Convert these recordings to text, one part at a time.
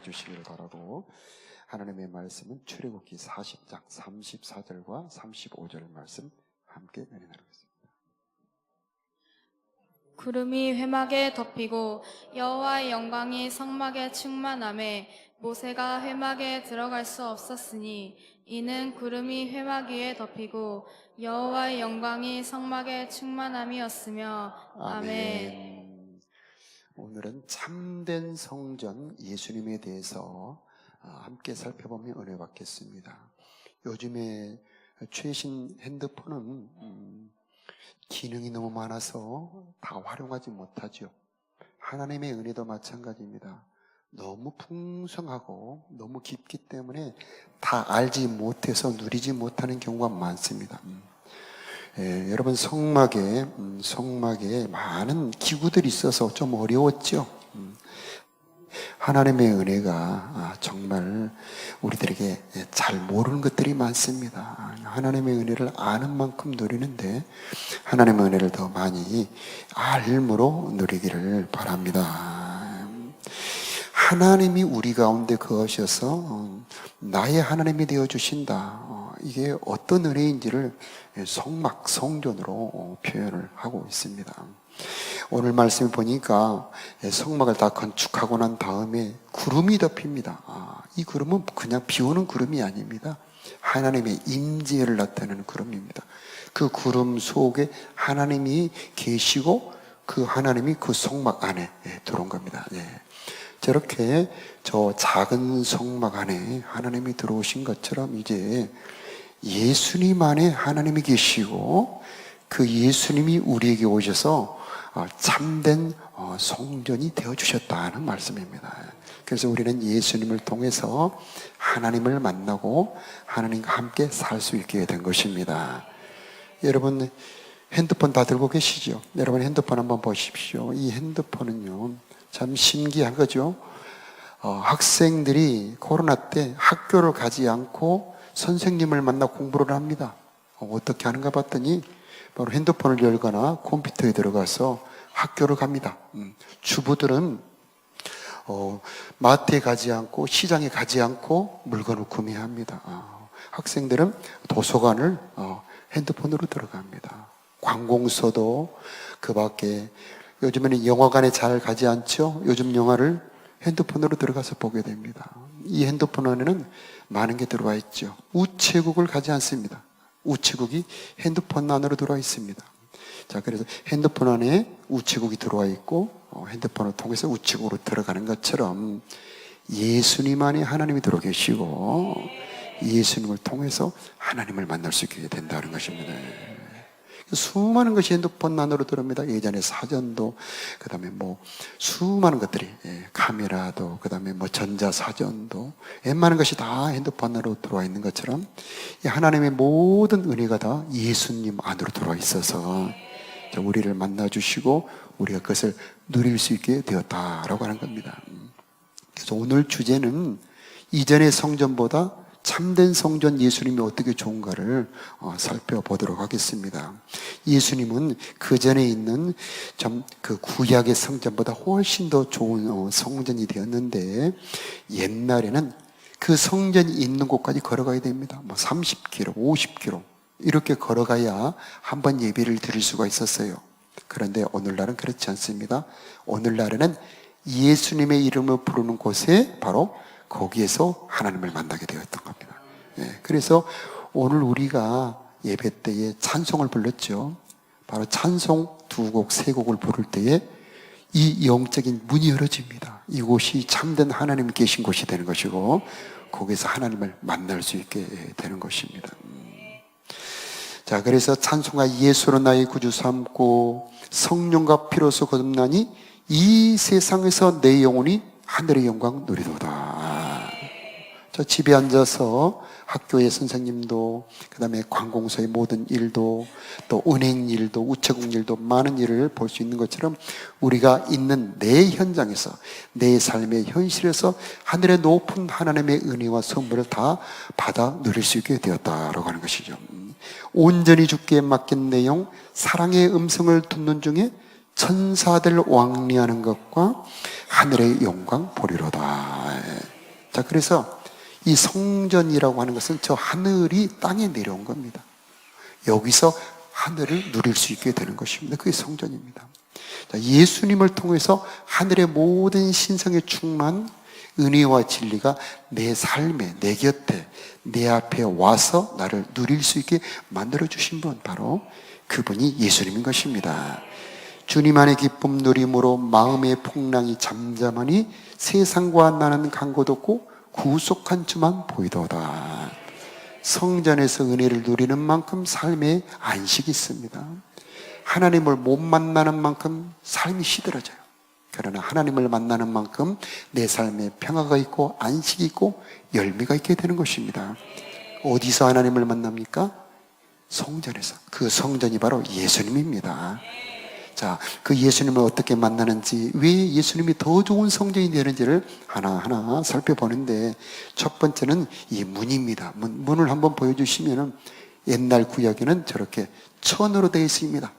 주시기를 바라고, 하나님의 말씀은 출애굽기 40장 34절과 35절 말씀 함께 은혜 나누겠습니다. 구름이 회막에 덮이고 여호와의 영광이 성막에 충만하매 모세가 회막에 들어갈 수 없었으니 이는 구름이 회막 위에 덮이고 여호와의 영광이 성막에 충만함이었으며. 아멘. 오늘은 참된 성전 예수님에 대해서 함께 살펴보며 은혜 받겠습니다. 요즘에 최신 핸드폰은 기능이 너무 많아서 다 활용하지 못하죠. 하나님의 은혜도 마찬가지입니다. 너무 풍성하고 너무 깊기 때문에 다 알지 못해서 누리지 못하는 경우가 많습니다. 여러분, 성막에 많은 기구들이 있어서 좀 어려웠죠. 하나님의 은혜가 정말 우리들에게 잘 모르는 것들이 많습니다. 하나님의 은혜를 아는 만큼 누리는데 하나님의 은혜를 더 많이 알므로 누리기를 바랍니다. 하나님이 우리 가운데 거하셔서 나의 하나님이 되어주신다. 이게 어떤 은혜인지를 성막, 성전으로 표현을 하고 있습니다. 오늘 말씀을 보니까 성막을 다 건축하고 난 다음에 구름이 덮입니다. 이 구름은 그냥 비 오는 구름이 아닙니다. 하나님의 임재를 나타내는 구름입니다. 그 구름 속에 하나님이 계시고 그 하나님이 그 성막 안에 들어온 겁니다. 저렇게 저 작은 성막 안에 하나님이 들어오신 것처럼 이제 예수님 안에 하나님이 계시고 그 예수님이 우리에게 오셔서 참된 성전이 되어주셨다는 말씀입니다. 그래서 우리는 예수님을 통해서 하나님을 만나고 하나님과 함께 살 수 있게 된 것입니다. 여러분, 핸드폰 다 들고 계시죠? 여러분, 핸드폰 한번 보십시오. 이 핸드폰은요, 참 신기한 거죠. 학생들이 코로나 때 학교를 가지 않고 선생님을 만나 공부를 합니다. 어떻게 하는가 봤더니 바로 핸드폰을 열거나 컴퓨터에 들어가서 학교를 갑니다. 주부들은 마트에 가지 않고 시장에 가지 않고 물건을 구매합니다. 학생들은 도서관을 핸드폰으로 들어갑니다. 관공서도 그 밖에, 요즘에는 영화관에 잘 가지 않죠? 요즘 영화를 핸드폰으로 들어가서 보게 됩니다. 이 핸드폰 안에는 많은 게 들어와 있죠. 우체국을 가지 않습니다. 우체국이 핸드폰 안으로 들어와 있습니다. 자, 그래서 핸드폰 안에 우체국이 들어와 있고 핸드폰을 통해서 우체국으로 들어가는 것처럼 예수님 안에 하나님이 들어 계시고 예수님을 통해서 하나님을 만날 수 있게 된다는 것입니다. 수많은 것이 핸드폰 안으로 들어옵니다. 예전에 사전도, 그 다음에 수많은 것들이, 카메라도, 그 다음에 전자사전도, 웬만한 것이 다 핸드폰 안으로 들어와 있는 것처럼 하나님의 모든 은혜가 다 예수님 안으로 들어와 있어서 우리를 만나주시고 우리가 그것을 누릴 수 있게 되었다라고 하는 겁니다. 그래서 오늘 주제는 이전의 성전보다 참된 성전 예수님이 어떻게 좋은가를 살펴보도록 하겠습니다. 예수님은 그 전에 있는 그 구약의 성전보다 훨씬 더 좋은 성전이 되었는데, 옛날에는 그 성전이 있는 곳까지 걸어가야 됩니다. 30km, 50km 이렇게 걸어가야 한 번 예배를 드릴 수가 있었어요. 그런데 오늘날은 그렇지 않습니다. 오늘날에는 예수님의 이름을 부르는 곳에 바로 거기에서 하나님을 만나게 되었던 겁니다. 그래서 오늘 우리가 예배 때에 찬송을 불렀죠. 바로 찬송 2곡, 3곡을 부를 때에 이 영적인 문이 열어집니다. 이곳이 참된 하나님이 계신 곳이 되는 것이고 거기서 하나님을 만날 수 있게 되는 것입니다. 자, 그래서 찬송아 예수로 나의 구주 삼고 성령과 피로서 거듭나니 이 세상에서 내 영혼이 하늘의 영광 누리도다. 저 집에 앉아서 학교의 선생님도, 그 다음에 관공서의 모든 일도, 또 은행 일도, 우체국 일도, 많은 일을 볼 수 있는 것처럼 우리가 있는 내 현장에서, 내 삶의 현실에서 하늘의 높은 하나님의 은혜와 선물을 다 받아 누릴 수 있게 되었다라고 하는 것이죠. 온전히 주께 맡긴 내용, 사랑의 음성을 듣는 중에 천사들 왕래하는 것과 하늘의 영광 보리로다. 자, 그래서 이 성전이라고 하는 것은 저 하늘이 땅에 내려온 겁니다. 여기서 하늘을 누릴 수 있게 되는 것입니다. 그게 성전입니다. 자, 예수님을 통해서 하늘의 모든 신성에 충만 은혜와 진리가 내 삶에, 내 곁에, 내 앞에 와서 나를 누릴 수 있게 만들어주신 분, 바로 그분이 예수님인 것입니다. 주님 안의 기쁨 누림으로 마음의 풍랑이 잠잠하니 세상과 나는 간 곳 없고 구속한 주만 보이도다. 성전에서 은혜를 누리는 만큼 삶에 안식이 있습니다. 하나님을 못 만나는 만큼 삶이 시들어져요. 그러나 하나님을 만나는 만큼 내 삶에 평화가 있고 안식이 있고 열매가 있게 되는 것입니다. 어디서 하나님을 만납니까? 성전에서. 그 성전이 바로 예수님입니다. 자, 그 예수님을 어떻게 만나는지, 왜 예수님이 더 좋은 성전이 되는지를 하나하나 살펴보는데, 첫 번째는 이 문입니다. 문을 한번 보여주시면은 옛날 구약에는 저렇게 천으로 되어 있습니다.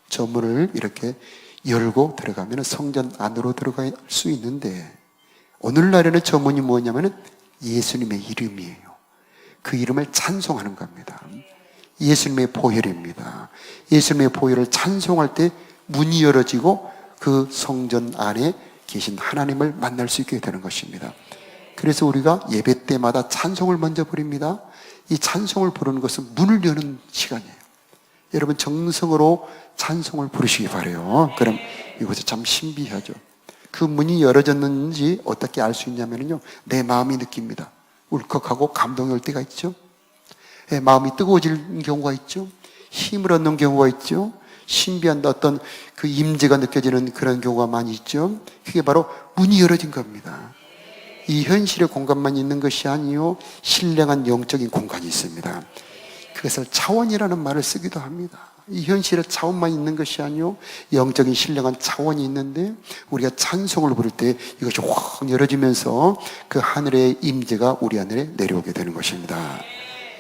저 문을 이렇게 열고 들어가면 성전 안으로 들어갈 수 있는데, 오늘날에는 저 문이 뭐냐면은 예수님의 이름이에요. 그 이름을 찬송하는 겁니다. 예수님의 보혈입니다. 예수님의 보혈을 찬송할 때 문이 열어지고 그 성전 안에 계신 하나님을 만날 수 있게 되는 것입니다. 그래서 우리가 예배 때마다 찬송을 먼저 부릅니다. 이 찬송을 부르는 것은 문을 여는 시간이에요. 여러분 정성으로 찬송을 부르시기 바라요. 그럼 이것이 참 신비하죠. 그 문이 열어졌는지 어떻게 알 수 있냐면요, 내 마음이 느낍니다. 울컥하고 감동이 올 때가 있죠. 마음이 뜨거워질 경우가 있죠. 힘을 얻는 경우가 있죠. 신비한 어떤 그 임재가 느껴지는 그런 경우가 많이 있죠. 그게 바로 문이 열어진 겁니다. 이 현실의 공간만 있는 것이 아니요, 신령한 영적인 공간이 있습니다. 그것을 차원이라는 말을 쓰기도 합니다. 이 현실의 차원만 있는 것이 아니요, 영적인 신령한 차원이 있는데, 우리가 찬송을 부를 때 이것이 확 열어지면서 그 하늘의 임재가 우리 안에 내려오게 되는 것입니다.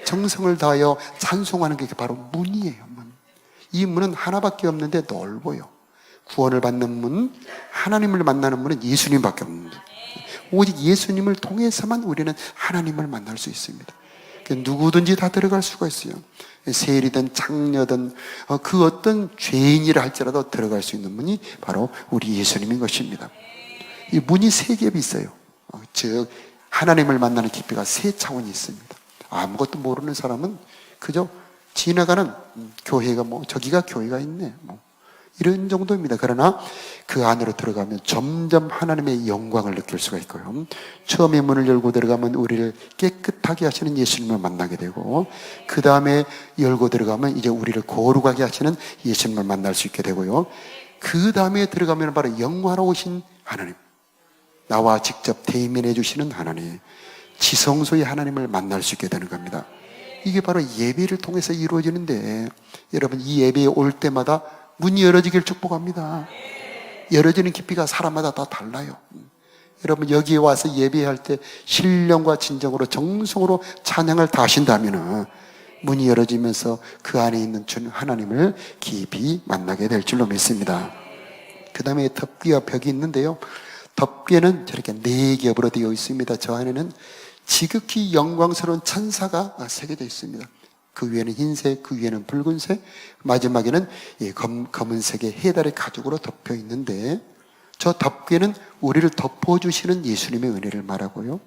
정성을 다하여 찬송하는 게 바로 문이에요. 이 문은 하나밖에 없는데 넓어요. 구원을 받는 문, 하나님을 만나는 문은 예수님밖에 없는데, 오직 예수님을 통해서만 우리는 하나님을 만날 수 있습니다. 누구든지 다 들어갈 수가 있어요. 세리든 장녀든 그 어떤 죄인이라 할지라도 들어갈 수 있는 문이 바로 우리 예수님인 것입니다. 이 문이 세 겹이 있어요. 즉 하나님을 만나는 깊이가 세 차원이 있습니다. 아무것도 모르는 사람은 그저 지나가는 교회가 저기가 교회가 있네 이런 정도입니다. 그러나 그 안으로 들어가면 점점 하나님의 영광을 느낄 수가 있고요. 처음에 문을 열고 들어가면 우리를 깨끗하게 하시는 예수님을 만나게 되고, 그 다음에 열고 들어가면 이제 우리를 거룩하게 하시는 예수님을 만날 수 있게 되고요. 그 다음에 들어가면 바로 영화로우신 하나님, 나와 직접 대면해 주시는 하나님, 지성소의 하나님을 만날 수 있게 되는 겁니다. 이게 바로 예배를 통해서 이루어지는데, 여러분 이 예배에 올 때마다 문이 열어지길 축복합니다. 열어지는 깊이가 사람마다 다 달라요. 여러분 여기에 와서 예배할 때 신령과 진정으로 정성으로 찬양을 다하신다면 문이 열어지면서 그 안에 있는 주 하나님을 깊이 만나게 될 줄로 믿습니다. 그 다음에 덮개와 벽이 있는데요, 덮개는 저렇게 네 겹으로 되어 있습니다. 저 안에는 지극히 영광스러운 천사가 새겨져 있습니다. 그 위에는 흰색, 그 위에는 붉은색, 마지막에는 검은색의 해달의 가죽으로 덮여 있는데, 저 덮개는 우리를 덮어주시는 예수님의 은혜를 말하고요,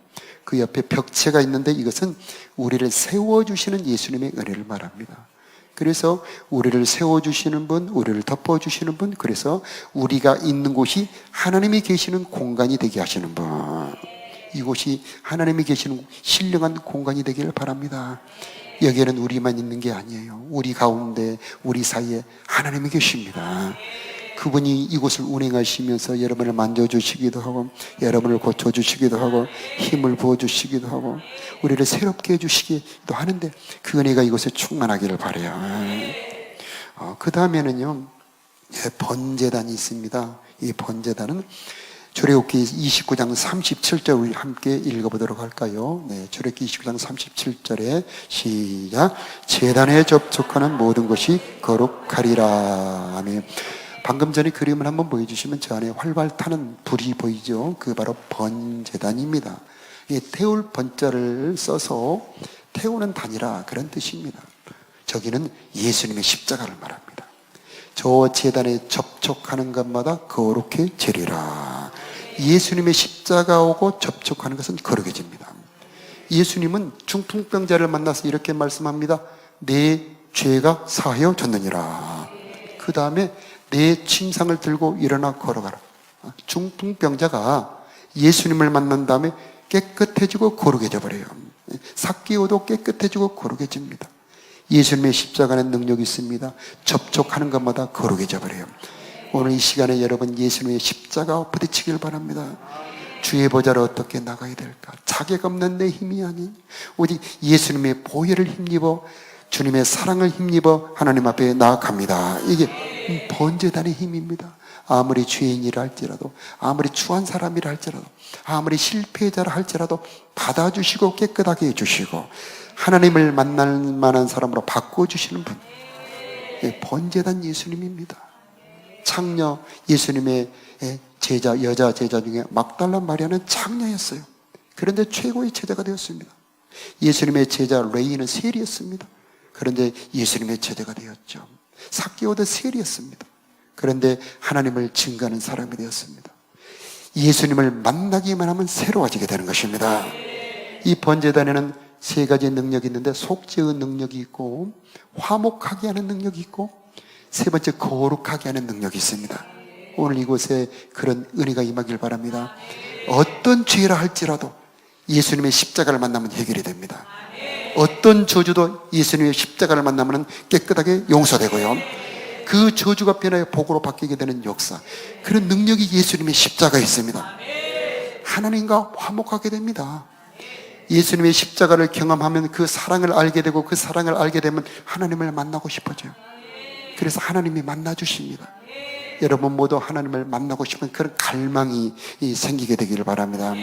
그 옆에 벽체가 있는데 이것은 우리를 세워주시는 예수님의 은혜를 말합니다. 그래서 우리를 세워주시는 분, 우리를 덮어주시는 분, 그래서 우리가 있는 곳이 하나님이 계시는 공간이 되게 하시는 분, 이곳이 하나님이 계시는 신령한 공간이 되기를 바랍니다. 여기에는 우리만 있는 게 아니에요. 우리 가운데, 우리 사이에 하나님이 계십니다. 그분이 이곳을 운행하시면서 여러분을 만져주시기도 하고, 여러분을 고쳐주시기도 하고, 힘을 부어주시기도 하고, 우리를 새롭게 해주시기도 하는데, 그 은혜가 이곳에 충만하기를 바라요. 그 다음에는요, 번제단이 있습니다. 이 번제단은 출애굽기 29장 37절 우리 함께 읽어보도록 할까요? 네, 출애굽기 29장 37절에 시작. 제단에 접촉하는 모든 것이 거룩하리라. 아멘. 방금 전에 그림을 한번 보여주시면 저 안에 활발 타는 불이 보이죠? 그 바로 번제단입니다. 이 태울 번자를 써서 태우는 단이라 그런 뜻입니다. 저기는 예수님의 십자가를 말합니다. 저 제단에 접촉하는 것마다 거룩해 지리라. 예수님의 십자가 오고 접촉하는 것은 거룩해집니다. 예수님은 중풍병자를 만나서 이렇게 말씀합니다. 내 죄가 사하여졌느니라. 그 다음에 내 침상을 들고 일어나 걸어가라. 중풍병자가 예수님을 만난 다음에 깨끗해지고 거룩해져 버려요. 삭개오도 깨끗해지고 거룩해집니다. 예수님의 십자가는 능력이 있습니다. 접촉하는 것마다 거룩해져 버려요. 오늘 이 시간에 여러분 예수님의 십자가 부딪히길 바랍니다. 주의 보좌를 어떻게 나가야 될까? 자격 없는 내 힘이 아닌 오직 예수님의 보혈을 힘입어 주님의 사랑을 힘입어 하나님 앞에 나아갑니다. 이게 번제단의 힘입니다. 아무리 죄인이라 할지라도, 아무리 추한 사람이라 할지라도, 아무리 실패자라 할지라도 받아주시고 깨끗하게 해주시고 하나님을 만날 만한 사람으로 바꿔주시는 분, 번제단 예수님입니다. 창녀 예수님의 제자, 여자 제자 중에 막달라 마리아는 창녀였어요. 그런데 최고의 제자가 되었습니다. 예수님의 제자 레이는 세리였습니다. 그런데 예수님의 제자가 되었죠. 삭개오도 세리였습니다. 그런데 하나님을 증거하는 사람이 되었습니다. 예수님을 만나기만 하면 새로워지게 되는 것입니다. 이 번제단에는 세 가지 능력이 있는데 속죄의 능력이 있고 화목하게 하는 능력이 있고 세 번째 거룩하게 하는 능력이 있습니다. 오늘 이곳에 그런 은혜가 임하길 바랍니다. 어떤 죄라 할지라도 예수님의 십자가를 만나면 해결이 됩니다. 어떤 저주도 예수님의 십자가를 만나면 깨끗하게 용서되고요. 그 저주가 변하여 복으로 바뀌게 되는 역사, 그런 능력이 예수님의 십자가에 있습니다. 하나님과 화목하게 됩니다. 예수님의 십자가를 경험하면 그 사랑을 알게 되고 그 사랑을 알게 되면 하나님을 만나고 싶어져요. 그래서 하나님이 만나주십니다. 여러분 모두 하나님을 만나고 싶은 그런 갈망이 생기게 되기를 바랍니다.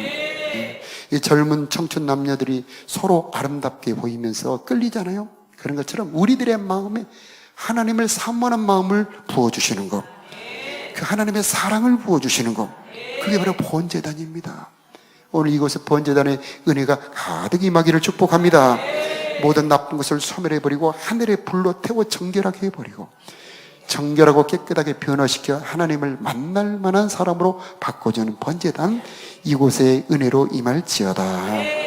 이 젊은 청춘 남녀들이 서로 아름답게 보이면서 끌리잖아요. 그런 것처럼 우리들의 마음에 하나님을 사모하는 마음을 부어주시는 것, 그 하나님의 사랑을 부어주시는 것, 그게 바로 번제단입니다. 오늘 이곳에 번제단의 은혜가 가득 임하기를 축복합니다. 모든 나쁜 것을 소멸해버리고 하늘의 불로 태워 정결하게 해버리고 정결하고 깨끗하게 변화시켜 하나님을 만날 만한 사람으로 바꿔주는 번제단, 이곳에 은혜로 임할지어다.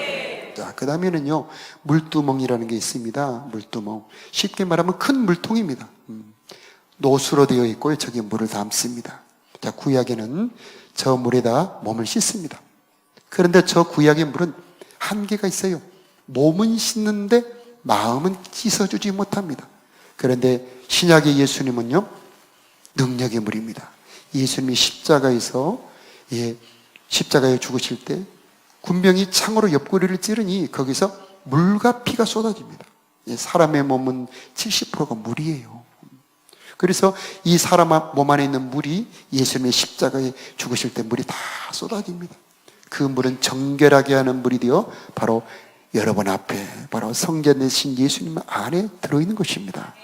자, 그 다음에는요, 물두멍이라는 게 있습니다. 물두멍. 쉽게 말하면 큰 물통입니다. 노수로 되어 있고요. 저기 물을 담습니다. 자, 구약에는 저 물에다 몸을 씻습니다. 그런데 저 구약의 물은 한계가 있어요. 몸은 씻는데 마음은 씻어주지 못합니다. 그런데 신약의 예수님은요, 능력의 물입니다. 예수님이 십자가에서, 십자가에 죽으실 때 군병이 창으로 옆구리를 찌르니 거기서 물과 피가 쏟아집니다. 사람의 몸은 70%가 물이에요. 그래서 이 사람 몸 안에 있는 물이 예수님의 십자가에 죽으실 때 물이 다 쏟아집니다. 그 물은 정결하게 하는 물이 되어 바로 여러분 앞에 바로 성전 되신 예수님 안에 들어있는 것입니다.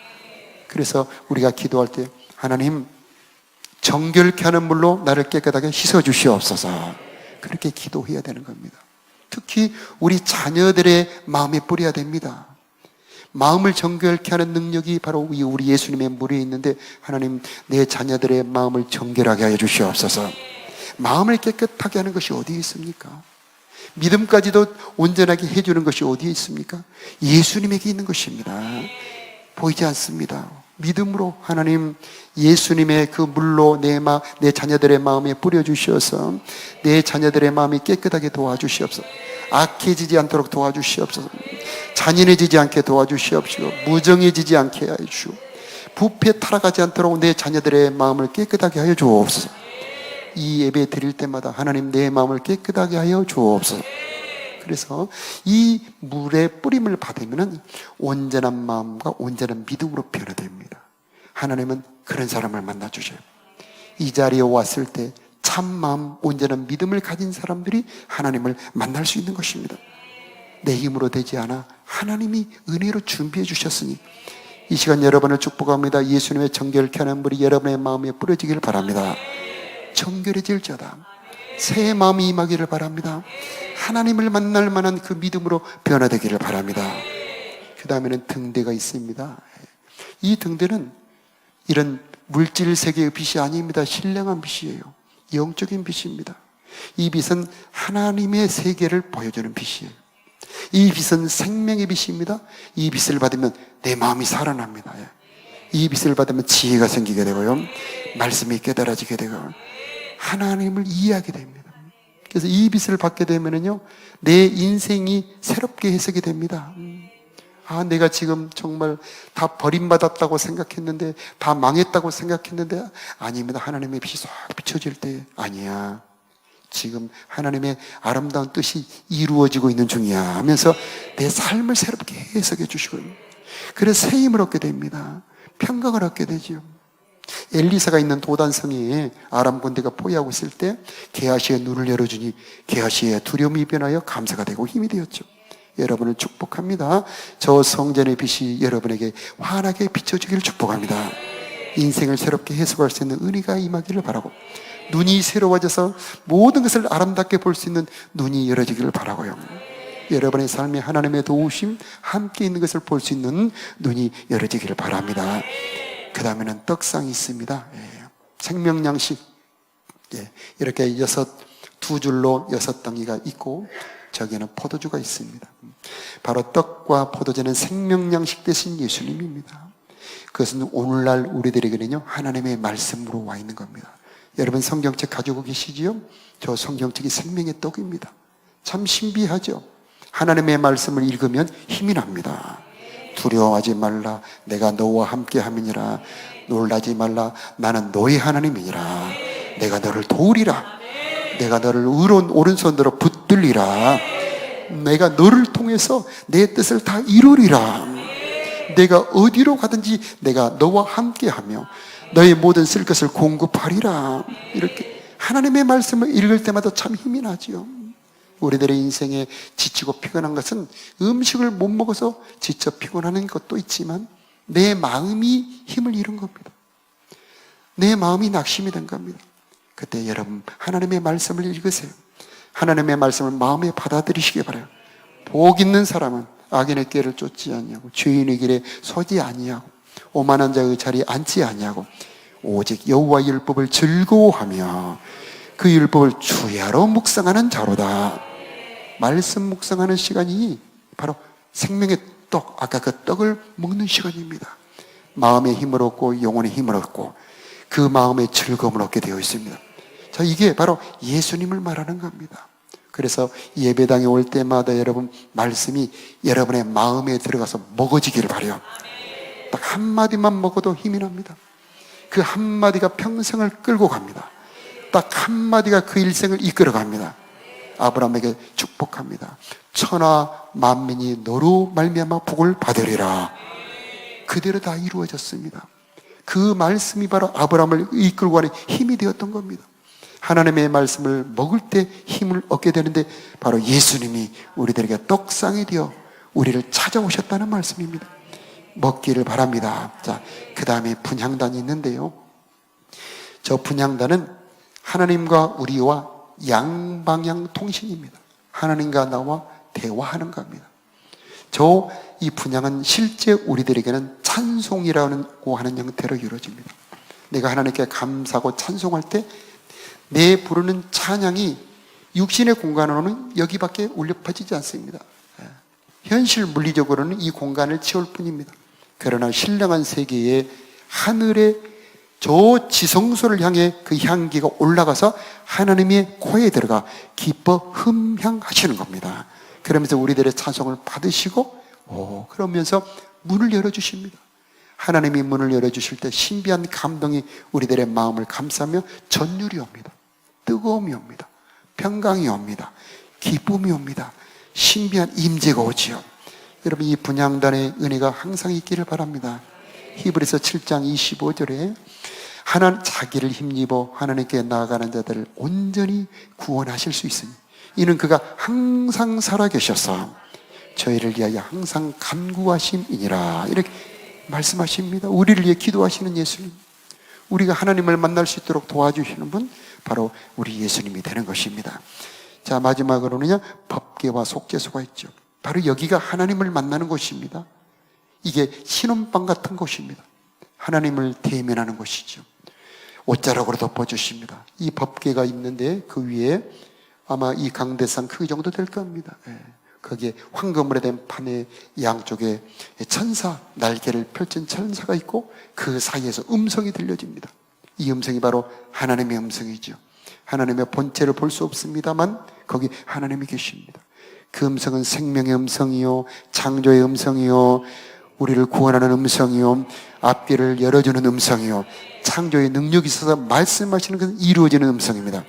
그래서 우리가 기도할 때 하나님 정결케 하는 물로 나를 깨끗하게 씻어 주시옵소서, 그렇게 기도해야 되는 겁니다. 특히 우리 자녀들의 마음에 뿌려야 됩니다. 마음을 정결케 하는 능력이 바로 우리 예수님의 물에 있는데, 하나님 내 자녀들의 마음을 정결하게 하여 주시옵소서. 마음을 깨끗하게 하는 것이 어디에 있습니까? 믿음까지도 온전하게 해주는 것이 어디에 있습니까? 예수님에게 있는 것입니다. 보이지 않습니다. 믿음으로 하나님 예수님의 그 물로 내 자녀들의 마음에 뿌려주시어서 내 자녀들의 마음이 깨끗하게 도와주시옵소서. 악해지지 않도록 도와주시옵소서. 잔인해지지 않게 도와주시옵시고 무정해지지 않게 하여 주시고 부패 타락하지 않도록 내 자녀들의 마음을 깨끗하게 하여 주옵소서. 이 예배 드릴 때마다 하나님 내 마음을 깨끗하게 하여 주옵소서. 그래서 이 물의 뿌림을 받으면 온전한 마음과 온전한 믿음으로 변화됩니다. 하나님은 그런 사람을 만나주셔요. 이 자리에 왔을 때 참 마음, 온전한 믿음을 가진 사람들이 하나님을 만날 수 있는 것입니다. 내 힘으로 되지 않아 하나님이 은혜로 준비해 주셨으니 이 시간 여러분을 축복합니다. 예수님의 정결케 하는 물이 여러분의 마음에 뿌려지길 바랍니다. 정결해질지어다. 새 마음이 임하기를 바랍니다. 하나님을 만날 만한 그 믿음으로 변화되기를 바랍니다. 그 다음에는 등대가 있습니다. 이 등대는 이런 물질 세계의 빛이 아닙니다. 신령한 빛이에요. 영적인 빛입니다. 이 빛은 하나님의 세계를 보여주는 빛이에요. 이 빛은 생명의 빛입니다. 이 빛을 받으면 내 마음이 살아납니다. 이 빛을 받으면 지혜가 생기게 되고요, 말씀이 깨달아지게 되고 하나님을 이해하게 됩니다. 그래서 이 빛을 받게 되면은요, 내 인생이 새롭게 해석이 됩니다. 내가 지금 정말 다 버림받았다고 생각했는데, 다 망했다고 생각했는데, 아닙니다. 하나님의 빛이 싹 비춰질 때, 아니야, 지금 하나님의 아름다운 뜻이 이루어지고 있는 중이야 하면서 내 삶을 새롭게 해석해 주시고요, 그래서 새 힘을 얻게 됩니다. 평강을 얻게 되죠. 엘리사가 있는 도단성에 아람 군대가 포위하고 있을 때 게하시의 눈을 열어주니 게하시의 두려움이 변하여 감사가 되고 힘이 되었죠. 여러분을 축복합니다. 저 성전의 빛이 여러분에게 환하게 비춰주기를 축복합니다. 인생을 새롭게 해석할 수 있는 은혜가 임하기를 바라고, 눈이 새로워져서 모든 것을 아름답게 볼 수 있는 눈이 열어지기를 바라고요, 여러분의 삶에 하나님의 도우심 함께 있는 것을 볼 수 있는 눈이 열어지기를 바랍니다. 그 다음에는 떡상이 있습니다. 생명양식, 이렇게 두 줄로 6덩이가 있고 저기에는 포도주가 있습니다. 바로 떡과 포도주는 생명양식 대신 예수님입니다. 그것은 오늘날 우리들에게는요, 하나님의 말씀으로 와 있는 겁니다. 여러분 성경책 가지고 계시지요? 저 성경책이 생명의 떡입니다. 참 신비하죠? 하나님의 말씀을 읽으면 힘이 납니다. 두려워하지 말라, 내가 너와 함께 함이니라. 놀라지 말라, 나는 너의 하나님이니라. 내가 너를 도우리라. 내가 너를 의로운 오른손으로 붙들리라. 내가 너를 통해서 내 뜻을 다 이루리라. 내가 어디로 가든지 내가 너와 함께하며 너의 모든 쓸 것을 공급하리라. 이렇게 하나님의 말씀을 읽을 때마다 참 힘이 나지요. 우리들의 인생에 지치고 피곤한 것은 음식을 못 먹어서 지쳐 피곤하는 것도 있지만 내 마음이 힘을 잃은 겁니다. 내 마음이 낙심이 된 겁니다. 그때 여러분 하나님의 말씀을 읽으세요. 하나님의 말씀을 마음에 받아들이시기 바라요. 복 있는 사람은 악인의 꾀를 쫓지 아니하고 죄인의 길에 서지 아니하고 오만한 자의 자리에 앉지 아니하고 오직 여호와의 율법을 즐거워하며 그 율법을 주야로 묵상하는 자로다. 말씀 묵상하는 시간이 바로 생명의 떡, 아까 그 떡을 먹는 시간입니다. 마음의 힘을 얻고 영혼의 힘을 얻고 그 마음의 즐거움을 얻게 되어 있습니다. 자, 이게 바로 예수님을 말하는 겁니다. 그래서 예배당에 올 때마다 여러분 말씀이 여러분의 마음에 들어가서 먹어지기를 바라요. 딱 한마디만 먹어도 힘이 납니다. 그 한마디가 평생을 끌고 갑니다. 딱 한마디가 그 일생을 이끌어 갑니다. 아브라함에게 축복합니다. 천하 만민이 너로 말미암아 복을 받으리라. 그대로 다 이루어졌습니다. 그 말씀이 바로 아브라함을 이끌고 가는 힘이 되었던 겁니다. 하나님의 말씀을 먹을 때 힘을 얻게 되는데 바로 예수님이 우리들에게 떡상이 되어 우리를 찾아오셨다는 말씀입니다. 먹기를 바랍니다. 자, 그 다음에 분향단이 있는데요, 저 분향단은 하나님과 우리와 양방향 통신입니다. 하나님과 나와 대화하는 겁니다. 이 분향은 실제 우리들에게는 찬송이라고 하는 형태로 이루어집니다. 내가 하나님께 감사하고 찬송할 때 내 부르는 찬양이 육신의 공간으로는 여기밖에 울려 퍼지지 않습니다. 현실 물리적으로는 이 공간을 채울 뿐입니다. 그러나 신령한 세계의 하늘의 저 지성소를 향해 그 향기가 올라가서 하나님의 코에 들어가 기뻐 흠향하시는 겁니다. 그러면서 우리들의 찬송을 받으시고 그러면서 문을 열어주십니다. 하나님이 문을 열어주실 때 신비한 감동이 우리들의 마음을 감싸며 전율이 옵니다. 뜨거움이 옵니다. 평강이 옵니다. 기쁨이 옵니다. 신비한 임재가 오지요. 여러분 이 분향단의 은혜가 항상 있기를 바랍니다. 히브리서 7장 25절에 자기를 힘입어 하나님께 나아가는 자들을 온전히 구원하실 수 있으니 이는 그가 항상 살아계셔서 저희를 위하여 항상 간구하심이니라. 이렇게 말씀하십니다. 우리를 위해 기도하시는 예수님, 우리가 하나님을 만날 수 있도록 도와주시는 분, 바로 우리 예수님이 되는 것입니다. 자, 마지막으로는요, 법궤와 속죄소가 있죠. 바로 여기가 하나님을 만나는 곳입니다. 이게 신혼방 같은 곳입니다. 하나님을 대면하는 곳이죠. 옷자락으로 덮어주십니다. 이 법궤가 있는데 그 위에 아마 이 강대상 크기 정도 될 겁니다. 거기에 황금으로 된 판의 양쪽에 천사, 날개를 펼친 천사가 있고 그 사이에서 음성이 들려집니다. 이 음성이 바로 하나님의 음성이죠. 하나님의 본체를 볼 수 없습니다만 거기 하나님이 계십니다. 그 음성은 생명의 음성이요, 창조의 음성이요, 우리를 구원하는 음성이요, 앞길을 열어주는 음성이요, 창조의 능력이 있어서 말씀하시는 것은 이루어지는 음성입니다.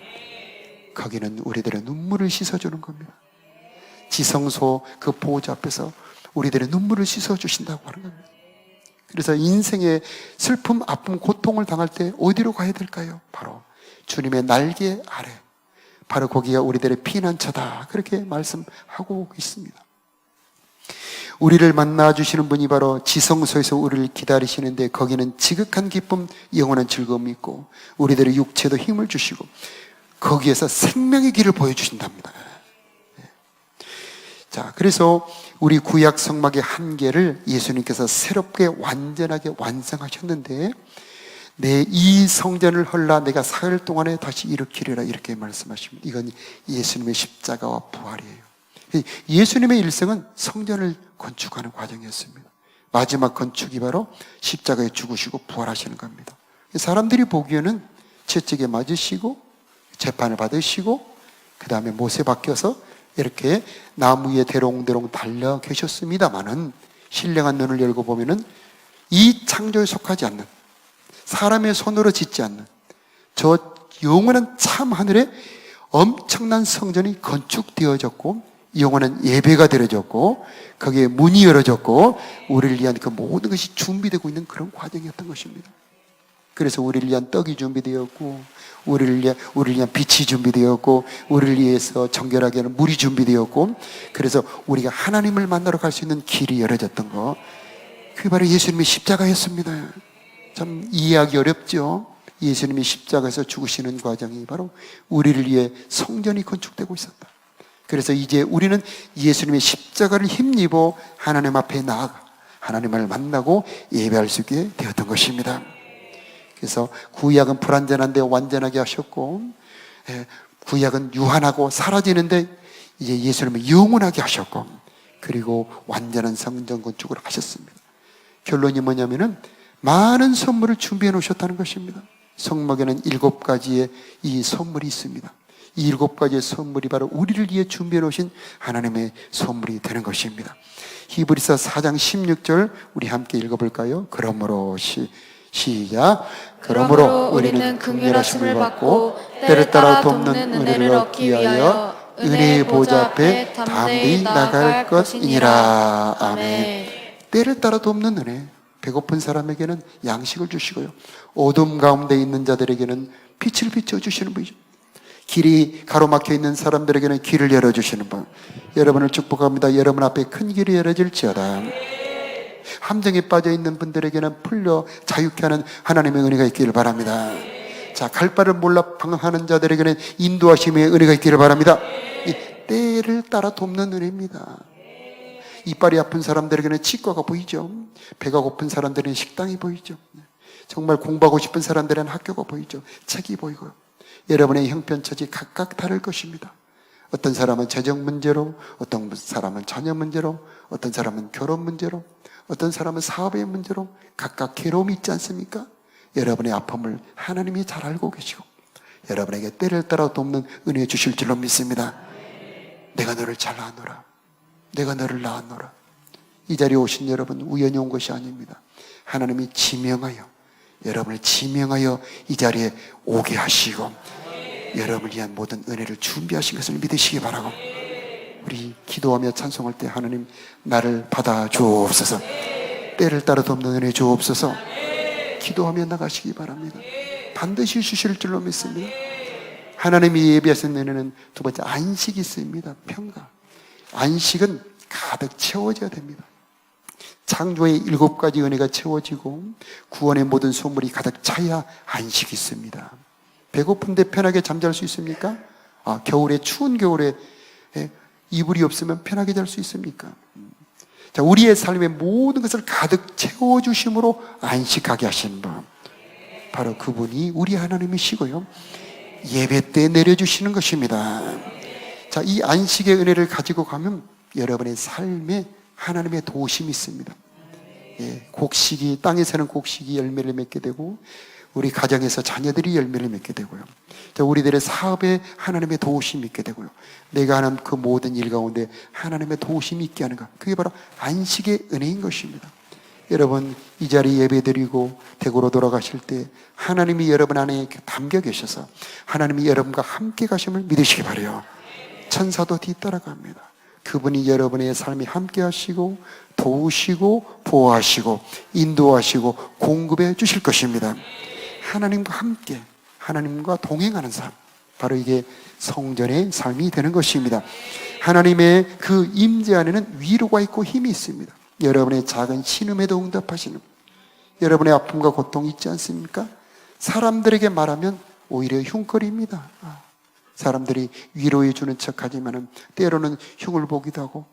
거기는 우리들의 눈물을 씻어주는 겁니다. 지성소 그 보호자 앞에서 우리들의 눈물을 씻어주신다고 하는 겁니다. 그래서 인생의 슬픔, 아픔, 고통을 당할 때 어디로 가야 될까요? 바로 주님의 날개 아래, 바로 거기가 우리들의 피난처다, 그렇게 말씀하고 있습니다. 우리를 만나주시는 분이 바로 지성소에서 우리를 기다리시는데 거기는 지극한 기쁨, 영원한 즐거움이 있고 우리들의 육체도 힘을 주시고 거기에서 생명의 길을 보여주신답니다. 자, 그래서 우리 구약 성막의 한계를 예수님께서 새롭게 완전하게 완성하셨는데 내 이 성전을 헐라 내가 사흘 동안에 다시 일으키리라, 이렇게 말씀하십니다. 이건 예수님의 십자가와 부활이에요. 예수님의 일생은 성전을 건축하는 과정이었습니다. 마지막 건축이 바로 십자가에 죽으시고 부활하시는 겁니다. 사람들이 보기에는 채찍에 맞으시고 재판을 받으시고 그 다음에 못에 박혀서 이렇게 나무 위에 대롱대롱 달려 계셨습니다마는 신령한 눈을 열고 보면은 이 창조에 속하지 않는, 사람의 손으로 짓지 않는 저 영원한 참 하늘에 엄청난 성전이 건축되어졌고 영원한 예배가 드려졌고 거기에 문이 열어졌고 우리를 위한 그 모든 것이 준비되고 있는 그런 과정이었던 것입니다. 그래서 우리를 위한 떡이 준비되었고 우리를 위한 빛이 준비되었고 우리를 위해서 정결하게 하는 물이 준비되었고 그래서 우리가 하나님을 만나러 갈 수 있는 길이 열어졌던 거, 그게 바로 예수님의 십자가였습니다. 참 이해하기 어렵죠. 예수님이 십자가에서 죽으시는 과정이 바로 우리를 위해 성전이 건축되고 있었다. 그래서 이제 우리는 예수님의 십자가를 힘입어 하나님 앞에 나아가 하나님을 만나고 예배할 수 있게 되었던 것입니다. 그래서 구약은 불완전한데 완전하게 하셨고 구약은 유한하고 사라지는데 이제 예수님은 영원하게 하셨고 그리고 완전한 성전 건축을 하셨습니다. 결론이 뭐냐면은 많은 선물을 준비해 놓으셨다는 것입니다. 성막에는 7가지의 이 선물이 있습니다. 이 7가지의 선물이 바로 우리를 위해 준비해 놓으신 하나님의 선물이 되는 것입니다. 히브리서 4장 16절 우리 함께 읽어볼까요? 그러므로 시작. 그러므로 우리는 긍휼하심을 받고 때를 따라 돕는 은혜를 얻기 위하여 은혜의 보좌 앞에 담대히 나갈 것이니라. 아멘. 때를 따라 돕는 은혜, 배고픈 사람에게는 양식을 주시고요, 어둠 가운데 있는 자들에게는 빛을 비춰주시는 분이죠. 길이 가로막혀 있는 사람들에게는 길을 열어주시는 분, 여러분을 축복합니다. 여러분 앞에 큰 길이 열어질지어다. 함정에 빠져 있는 분들에게는 풀려 자유케 하는 하나님의 은혜가 있기를 바랍니다. 자, 갈 바를 몰라 방황하는 자들에게는 인도하심의 은혜가 있기를 바랍니다. 이 때를 따라 돕는 은혜입니다. 이빨이 아픈 사람들에게는 치과가 보이죠. 배가 고픈 사람들에게는 식당이 보이죠. 정말 공부하고 싶은 사람들에게는 학교가 보이죠. 책이 보이고요. 여러분의 형편처지 각각 다를 것입니다. 어떤 사람은 재정 문제로, 어떤 사람은 자녀 문제로, 어떤 사람은 결혼 문제로, 어떤 사람은 사업의 문제로 각각 괴로움이 있지 않습니까? 여러분의 아픔을 하나님이 잘 알고 계시고 여러분에게 때를 따라 돕는 은혜 주실 줄로 믿습니다. 내가 너를 잘 아노라. 내가 너를 낳았노라. 이 자리에 오신 여러분 우연히 온 것이 아닙니다. 하나님이 지명하여, 여러분을 지명하여 이 자리에 오게 하시고 여러분을 위한 모든 은혜를 준비하신 것을 믿으시기 바라고, 우리 기도하며 찬송할 때 하나님 나를 받아 주옵소서, 때를 따라 돕는 은혜 주옵소서 기도하며 나가시기 바랍니다. 반드시 주실 줄로 믿습니다. 하나님이 예비하신 은혜는 두 번째 안식이 있습니다. 평강. 안식은 가득 채워져야 됩니다. 창조의 7가지 은혜가 채워지고 구원의 모든 선물이 가득 차야 안식이 있습니다. 배고픈데 편하게 잠잘 수 있습니까? 겨울에, 추운 겨울에 이불이 없으면 편하게 잘 수 있습니까? 자, 우리의 삶의 모든 것을 가득 채워주심으로 안식하게 하시는 분, 바로 그분이 우리 하나님이시고요, 예배 때 내려주시는 것입니다. 자, 이 안식의 은혜를 가지고 가면 여러분의 삶에 하나님의 도우심이 있습니다. 곡식이, 땅에서는 곡식이 열매를 맺게 되고, 우리 가정에서 자녀들이 열매를 맺게 되고요, 자, 우리들의 사업에 하나님의 도우심이 있게 되고요, 내가 하는 그 모든 일 가운데 하나님의 도우심이 있게 하는 것, 그게 바로 안식의 은혜인 것입니다. 여러분, 이 자리 예배드리고 댁으로 돌아가실 때 하나님이 여러분 안에 담겨 계셔서 하나님이 여러분과 함께 가심을 믿으시기 바라요. 천사도 뒤따라갑니다. 그분이 여러분의 삶에 함께 하시고 도우시고 보호하시고 인도하시고 공급해 주실 것입니다. 하나님과 함께, 하나님과 동행하는 삶, 바로 이게 성전의 삶이 되는 것입니다. 하나님의 그 임재 안에는 위로가 있고 힘이 있습니다. 여러분의 작은 신음에도 응답하시는, 여러분의 아픔과 고통이 있지 않습니까? 사람들에게 말하면 오히려 흉거리입니다. 사람들이 위로해 주는 척 하지만 때로는 흉을 보기도 하고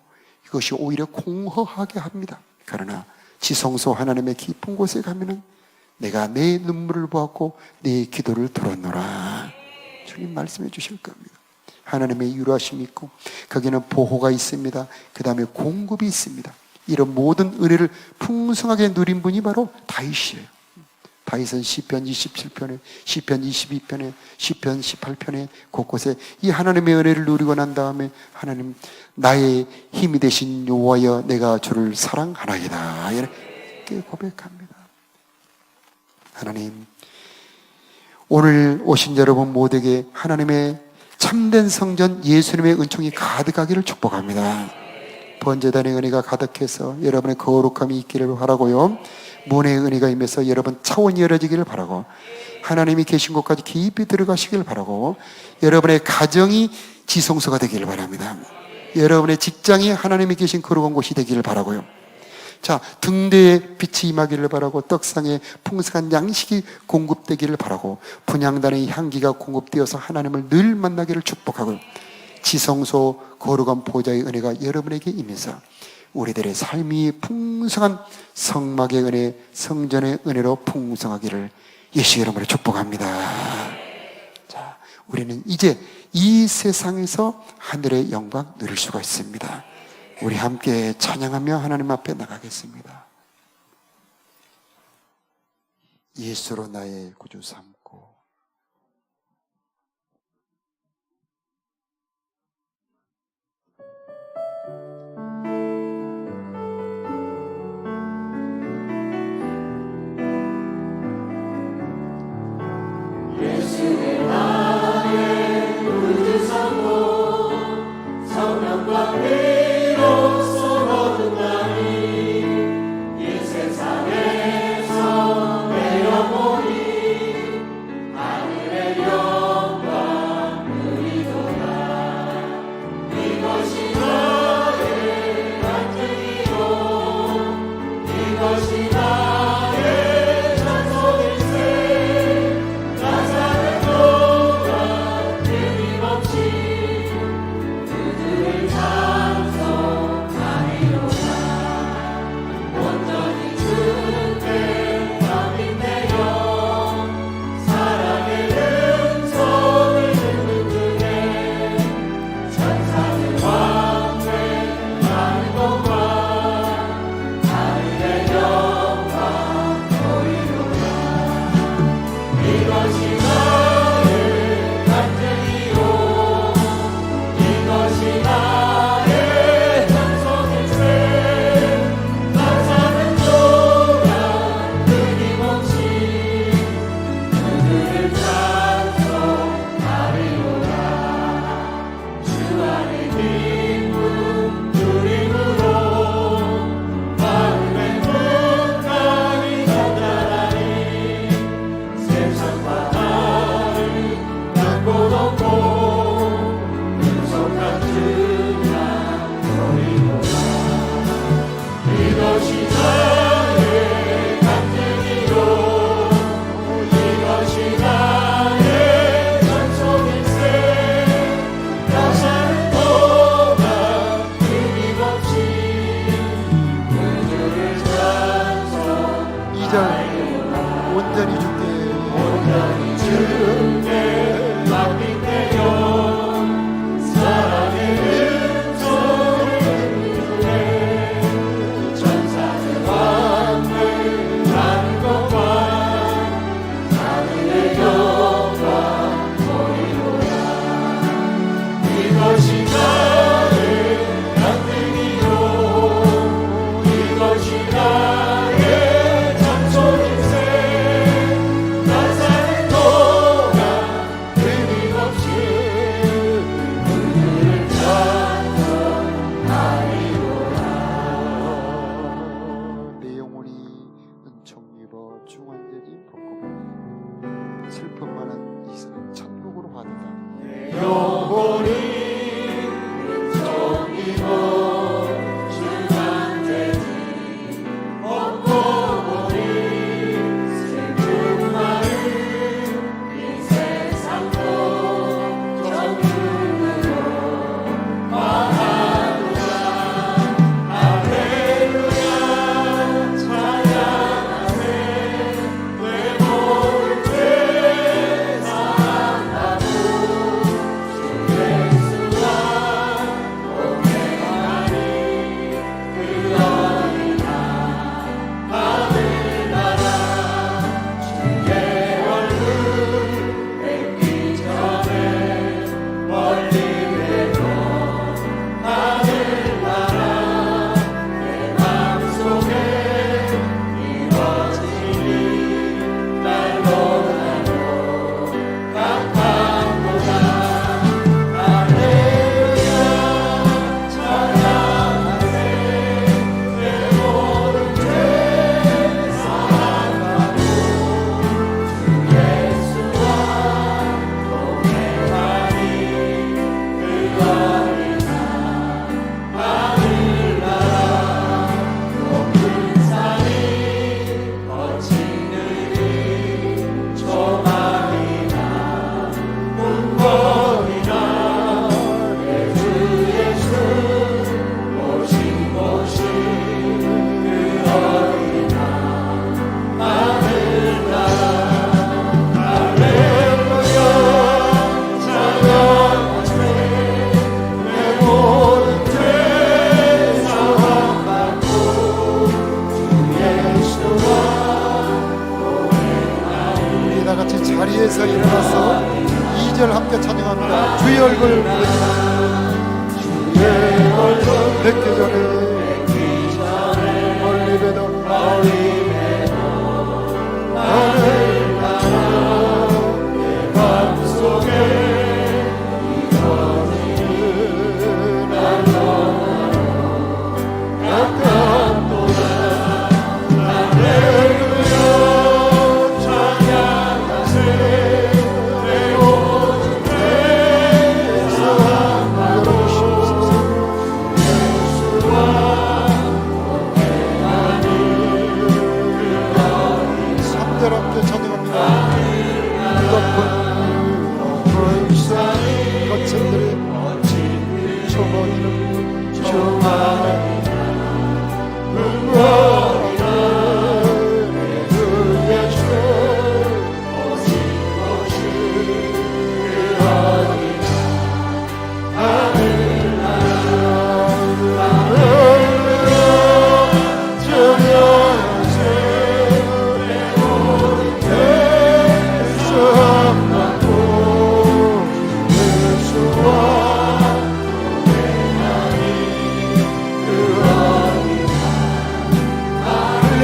이것이 오히려 공허하게 합니다. 그러나 지성소 하나님의 깊은 곳에 가면은 내가 내 눈물을 보았고 내 기도를 들었노라, 주님 말씀해 주실 겁니다. 하나님의 위로하심이 있고 거기는 보호가 있습니다. 그 다음에 공급이 있습니다. 이런 모든 은혜를 풍성하게 누린 분이 바로 다윗이에요. 다윗은 시편 27편에, 시편 22편에, 시편 18편에 곳곳에 이 하나님의 은혜를 누리고 난 다음에 하나님, 나의 힘이 되신 여호와여 내가 주를 사랑하나이다, 이렇게 고백합니다. 하나님, 오늘 오신 여러분 모두에게 하나님의 참된 성전 예수님의 은총이 가득하기를 축복합니다. 번제단의 은혜가 가득해서 여러분의 거룩함이 있기를 바라고요, 문의 은혜가 임해서 여러분 차원이 열어지기를 바라고, 하나님이 계신 곳까지 깊이 들어가시기를 바라고, 여러분의 가정이 지성소가 되기를 바랍니다. 여러분의 직장이 하나님이 계신 거룩한 곳이 되기를 바라고요, 자, 등대에 빛이 임하기를 바라고, 떡상에 풍성한 양식이 공급되기를 바라고, 분향단의 향기가 공급되어서 하나님을 늘 만나기를 축복하고요, 지성소 거룩한 보좌의 은혜가 여러분에게 임해서 우리들의 삶이 풍성한 성막의 은혜, 성전의 은혜로 풍성하기를 예수 이름으로 축복합니다. 자, 우리는 이제 이 세상에서 하늘의 영광 누릴 수가 있습니다. 우리 함께 찬양하며 하나님 앞에 나가겠습니다. 예수로 나의 구주 삼고 예수의 나의 구주 삼고 성령과 비로소 거듭나니 이 세상에서 내 영혼이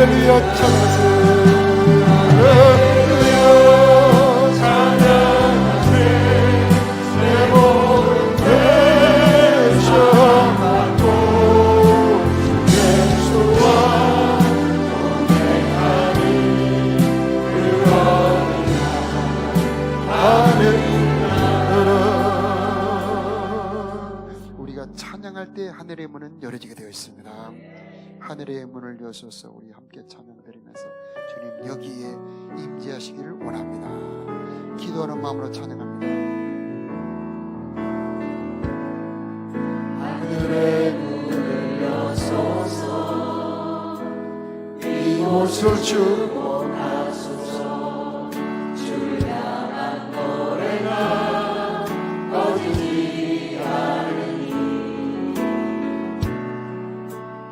할렐루야 찬양하세요. 할렐루야 찬양하세 내 몸을 되셔가고 예수와 동행하니 우리가 찬양할 때 하늘의 문은 열어지게 되어 있습니다. 하늘의 문을 여셔서 우리 함께 찬양드리면서 주님 여기에 임재하시기를 원합니다. 기도하는 마음으로 찬양합니다. 하늘의 문을 여소서 이곳을 축복하소서 주를 향한 노래가 꺼지지 않으니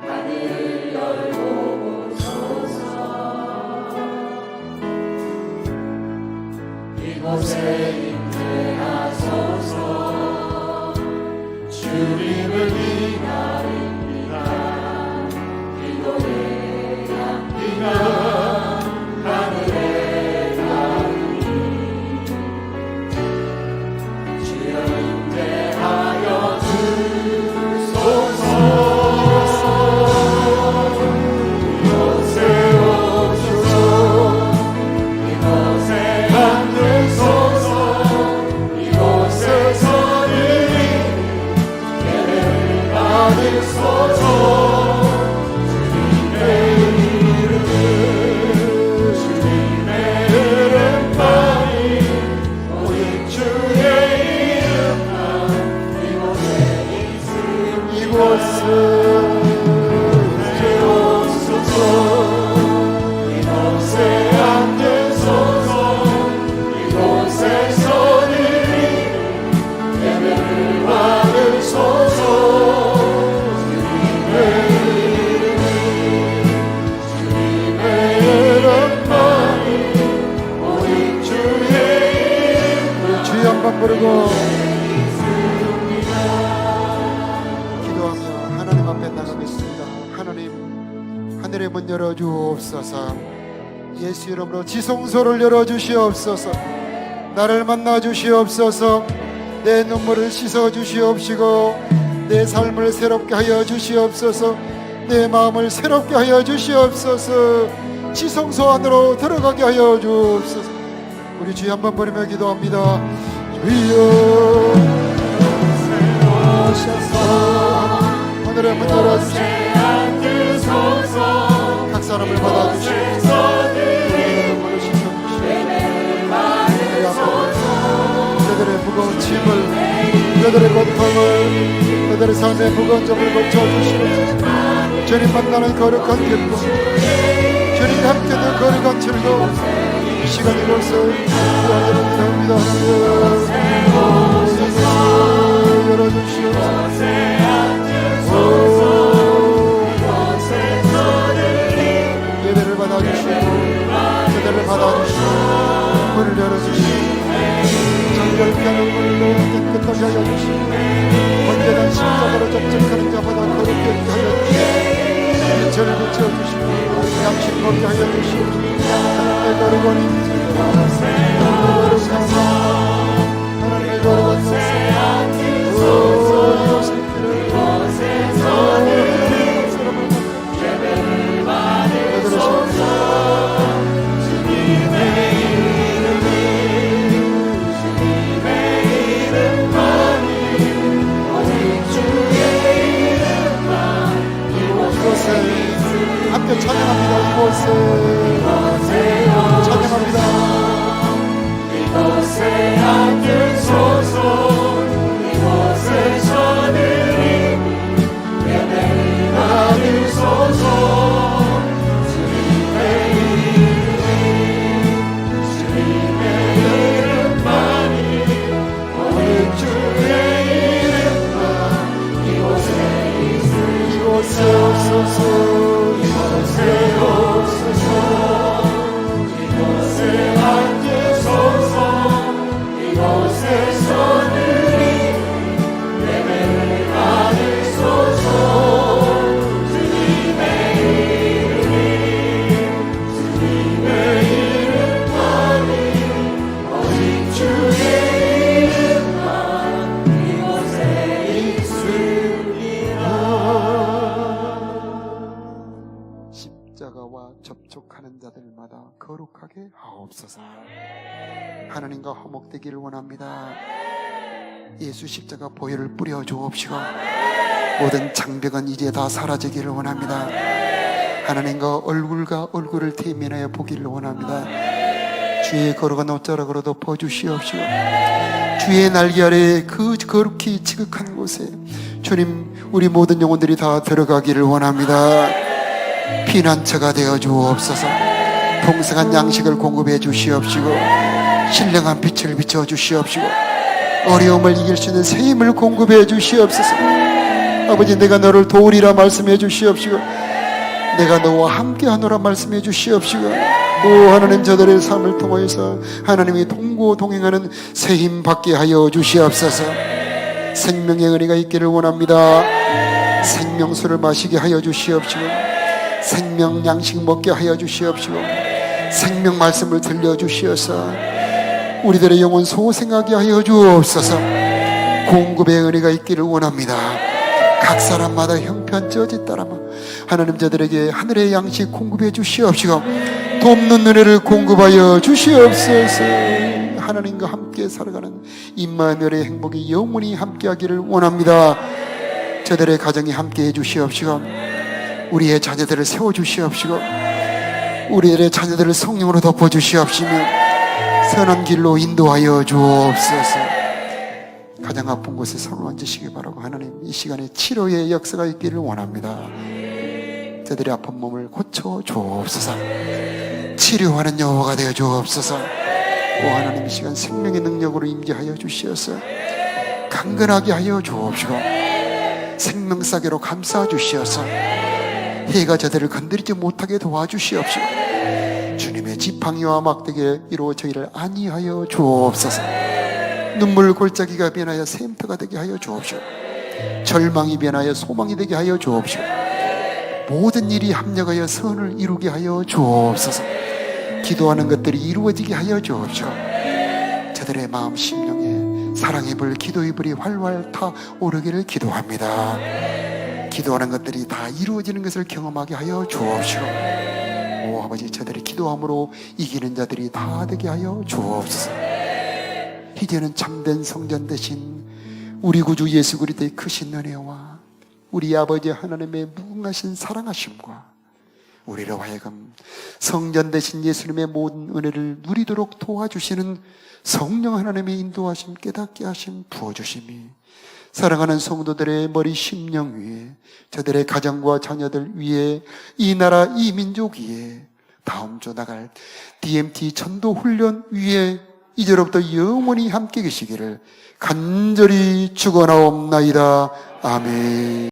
하늘을 열고 보소서 이곳에 임재하소서 주님을 기다립니다. 기도의 향기가 하늘에 닿으니 주여 임재하여 주소서. 이곳에 오소서 이곳에 앉으소서 이곳에서 받으소서. 주님의 이름만이 오직 주의 이름만 이곳에 있으니 이곳에 오소서 이곳에 앉으소서 이곳에서 예배를 받으소서. 한번 부르고 기도하며 하나님 앞에 나가겠습니다. 하나님 하늘의 문 열어주옵소서. 예수 이름으로 지성소를 열어주시옵소서. 나를 만나주시옵소서. 내 눈물을 씻어주시옵시고 내 삶을 새롭게 하여 주시옵소서. 내 마음을 새롭게 하여 주시옵소서. 지성소 안으로 들어가게 하여 주옵소서. 우리 주여 한번 부르며 기도합니다. 주여 오셔서 하늘의 문 열어주시옵소서. 각 사람을 받아주시옵소서. 눈물을 씻어주시옵소서. 그들의 무거운 짐을 그들의 고통을 그들의 삶의 무거운 점을 고쳐주시옵소서. 주님 만나는 거룩한 기쁨 주님 함께는 거룩한 즐거움 이 시간 이곳을 구하기를 기도합니다. 열어주시옵소서. 예배를 받아주시고 예배를 받아주시고 문을 열어주시고 정결케 하는 물로 깨끗하게 하여 주시고 언제나 십자가로 접촉하는 자마다 거룩게 하여 주시고 저를 붙여주시고 양심 먹게 하여 주시고 하나님의 거룩한 임재 하나님의 거룩한 역사 함께 찬양합니다. 이곳에 찬양합니다. 이곳에 앉으소서 이곳에서 드리니 예배를 받으소서. 주님의 이름만이 오직 주의 이름만 이곳에 있으니 이곳에 오소서 이곳에 오소서. 접촉하는 자들마다 거룩하게 하옵소서. 하나님과 화목되기를 원합니다. 예수 십자가 보혈을 뿌려 주옵시고 모든 장벽은 이제 다 사라지기를 원합니다. 하나님과 얼굴과 얼굴을 대면하여 보기를 원합니다. 주의 거룩한 옷자락으로 덮어 주시옵시고 주의 날개 아래 그 거룩히 지극한 곳에 주님 우리 모든 영혼들이 다 들어가기를 원합니다. 피난처가 되어 주옵소서. 풍성한 양식을 공급해 주시옵시고 신령한 빛을 비춰 주시옵시고 어려움을 이길 수 있는 새 힘을 공급해 주시옵소서. 아버지, 내가 너를 도우리라 말씀해 주시옵시고 내가 너와 함께하노라 말씀해 주시옵시고 오 하나님, 저들의 삶을 통하여서 하나님이 동행하는 새 힘 받게 하여 주시옵소서. 생명의 은혜가 있기를 원합니다. 생명수를 마시게 하여 주시옵시고 생명 양식 먹게 하여 주시옵시고 생명 말씀을 들려주시어서 우리들의 영혼 소생하게 하여 주옵소서. 공급의 은혜가 있기를 원합니다. 각 사람마다 형편저지 따라 하나님, 저들에게 하늘의 양식 공급해 주시옵시고 돕는 은혜를 공급하여 주시옵소서. 하나님과 함께 살아가는 임마누엘의 행복이 영원히 함께하기를 원합니다. 저들의 가정이 함께해 주시옵시고 우리의 자녀들을 세워주시옵시고 우리들의 자녀들을 성령으로 덮어주시옵시며 선한 길로 인도하여 주옵소서. 가장 아픈 곳에 손을 얹으시기 바라고 하나님, 이 시간에 치료의 역사가 있기를 원합니다. 저들의 아픈 몸을 고쳐 주옵소서. 치료하는 여호와가 되어 주옵소서. 오 하나님, 이 시간 생명의 능력으로 임재하여 주시어서 강건하게 하여 주옵시고 생명사계로 감싸 주시어서 해가 저들을 건드리지 못하게 도와주시옵시고 주님의 지팡이와 막대기에 이루어 저희를 안위하여 주옵소서. 눈물 골짜기가 변하여 샘터가 되게 하여 주옵시고 절망이 변하여 소망이 되게 하여 주옵시고 모든 일이 합력하여 선을 이루게 하여 주옵소서. 기도하는 것들이 이루어지게 하여 주옵시고 저들의 마음 심령에 사랑의 불, 기도의 불이 활활 타오르기를 기도합니다. 기도하는 것들이 다 이루어지는 것을 경험하게 하여 주옵시고 오 아버지, 저들의 기도함으로 이기는 자들이 다 되게 하여 주옵소서. 이제는 참된 성전 대신 우리 구주 예수 그리스도의 크신 은혜와 우리 아버지 하나님의 무궁하신 사랑하심과 우리로 하여금 성전 대신 예수님의 모든 은혜를 누리도록 도와주시는 성령 하나님의 인도하심, 깨닫게 하심, 부어주심이 사랑하는 성도들의 머리 심령 위에, 저들의 가정과 자녀들 위에, 이 나라 이 민족 위에, 다음 주 나갈 DMT 전도 훈련 위에 이제로부터 영원히 함께 계시기를 간절히 축원하옵나이다. 아멘.